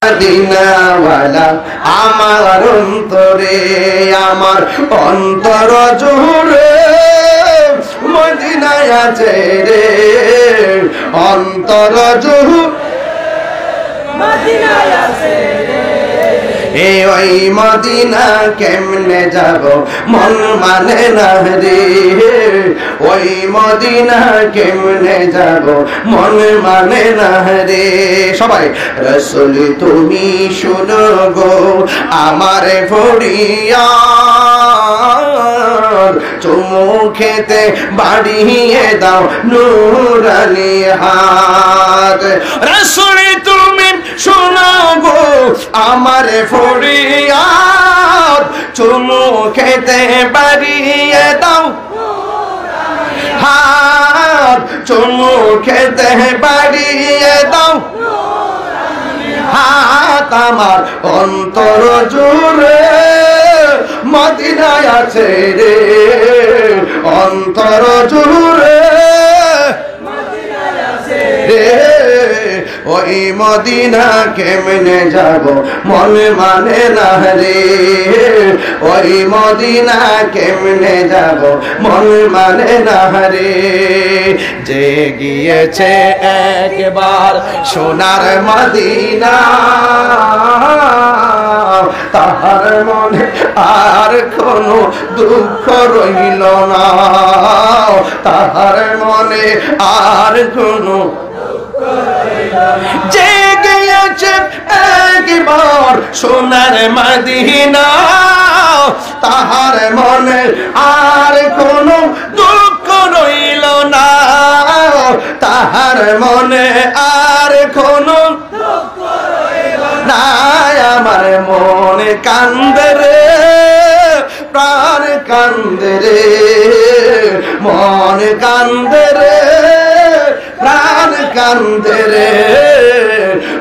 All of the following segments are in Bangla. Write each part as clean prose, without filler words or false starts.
মদিনাওয়ালা আমার অন্তরে, আমার অন্তর জুড়ে মদিনায় আছে রে, অন্তর জুড়ে মদিনায় আছে রে। ওই মদিনা কেমনে যাব মন মানে না রে, ওই মদিনা কেমনে যাব মন মানে না রে। সবাই রাসূল তুমি শুনো গো আমার ফরিয়াদ, চুমু খেতে বাড়িয়ে দাও নূরানি হাত। রাসূল তুমি শুনো গো আমার ফরিয়াদ, চুমু খেতে বাড়িয়ে দাও হাত, চুমু খেতে বাড়িয়ে দাও হাত। আমার অন্তর জুড়ে মদিনায় আছে রে, অন্তর জুড়ে মদিনায় আছে রে। ওই মদিনা কেমনে যাব মন মানে না রে, ওই মদিনা কেমনে যাব মন মানে না রে। যে গিয়েছে একবার সোনার মদিনা, তাহার মনে আর কোনো দুঃখ রইল না, তাহার মনে আর কোনো যে গিয়েছে একবার সোনার মদিনা, তাহার মনে আর কোনো দুঃখ রইল না, তাহার মনে আর কোনো দুঃখ রইল না। আমার মনে কান্দে রে, প্রাণ কান্দে রে, মন কান্দে রে, প্রাণ কান্দে রে।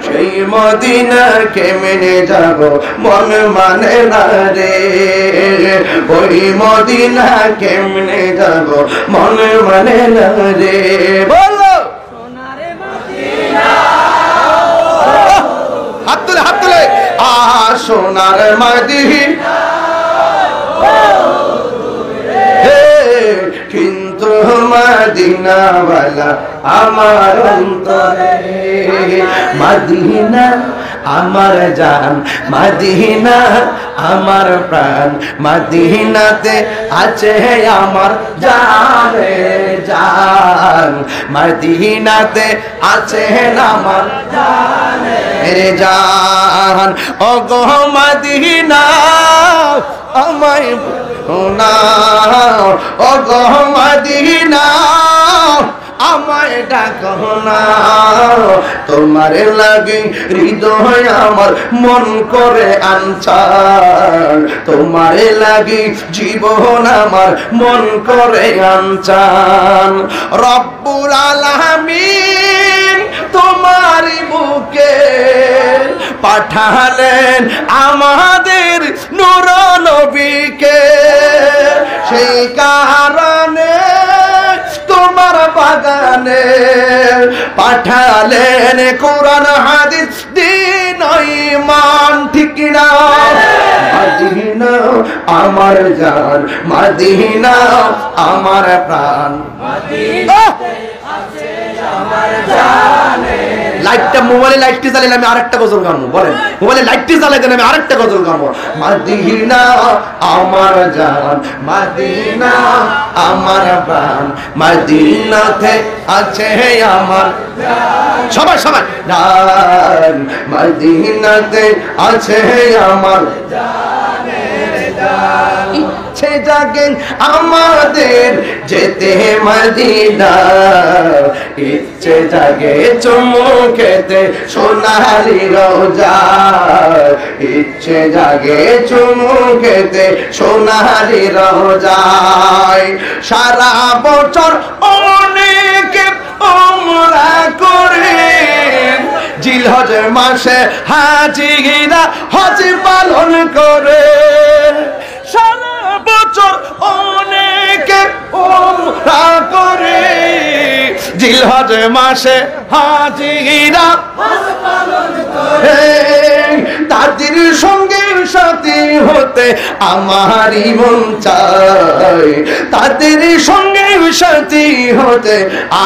সেই মদিনা কেমনে যাব মন মানে না রে, ওই মদিনা কেমনে যাব মন মানে না রে। বলো সোনারে মদিনা, হাত তুলে হাত তুলে সোনার মদিনা। কিন্তু মদিনাওয়ালা আমার অন্তরে, মদিনা আমার জান, মদিনা আমার প্রাণ, মদিনাতে আছে আমার জানে জান, মদিনাতে আছে আমার জানে জান। ও গো মদিনা আমায় না, ও গো মদিনা আমায় ডাকো না, তোমার লাগি হৃদয় আমার মন করে আনচান, তোমার লাগি জীবন আমার মন করে আনচান। রব্বুল আলামিন তোমারই বুকে পাঠালেন আমাদের নূর নবীকে, সেই কারণে তোমার বাগানে পাঠালেন কোরআন হাদিস দ্বীন ঈমান। ঠিক না? মদিনা আমার জান, মদিনা আমার প্রাণ, মদিনাতে আছে আমার জানে। লাইটটা মোবাইলে লাইটটি জ্বালালে আমি আরেকটা গজল গাবো, বলেন মোবাইলে লাইটটি জ্বালালে আমি আরেকটা গজল গাবো। মদিনা আমার জান, মদিনা আমার প্রাণ, মদিনাতে আছে আমার জান। সবাই সবাই জান, মদিনাতে আছে আমার জানের জান। ইচ্ছে জাগে আমাদের যেতে মদিনা, ইচ্ছে জাগে চুমু খেতে সোনালি রোজা, ইচ্ছে জাগে চুমু খেতে সোনালি রোজায়। সারা বছর অনেকে উমরা করে, জিলহজ মাসে হাজিরা হজ পালন করে। সারা বছর অনেকে উমরা করে, জিলহজ মাসে হাজিরা তাদের সঙ্গে সাথী হতে আমারই মন চায়, তাদের সঙ্গে সাথী হতে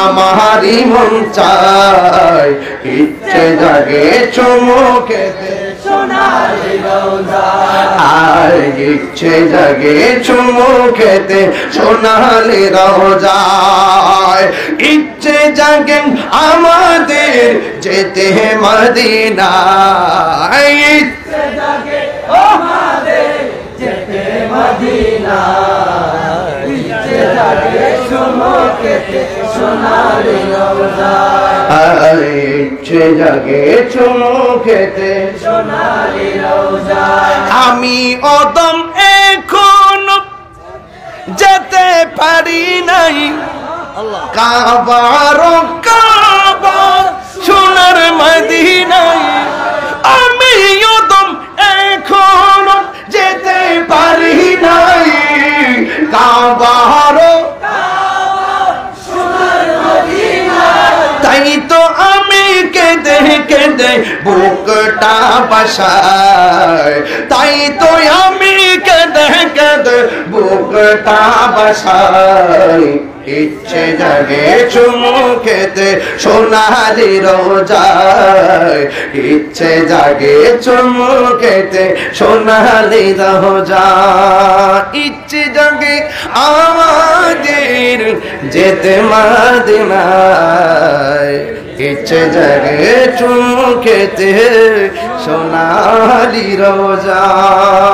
আমারই মন চায়। ইচ্ছে জাগে চুমুকেতে সোনালি রওজায়, আর ইচ্ছে জাগে চুমুকেতে সোনালি রওজায়। ইচ্ছে জাগে আমাদের যেতে মদিনায়, ইচ্ছে জাগে আমাদের যেতে মদিনায়। ইচ্ছে জাগে চুমুকেতে সোনালি রওজায়, ইচ্ছে জাগে চুমুকেতে সোনালি রওজায়। আমি অদম এখনো যেতে পারি নাই, কাবার কাবা সোনার মদিনায়। আমি অদম এখনো যেতে পারি নাই, কাবার সোনার মদিনায়। তাই তো আমি কেঁদে কেঁদে বুকটা বাসায়, তাই তো আমি কেঁদে কেঁদে বুকটা বাসায়। ইচ্ছে জাগে চুমুকেতে সোনালি রওজায়, ইচ্ছে জাগে চুমুকেতে সোনালি রওজায়। ইচ্ছে জাগে আমাদের যেতে মদিনায়, ইচ্ছে জাগে চুমুকেতে সোনালি রওজায়।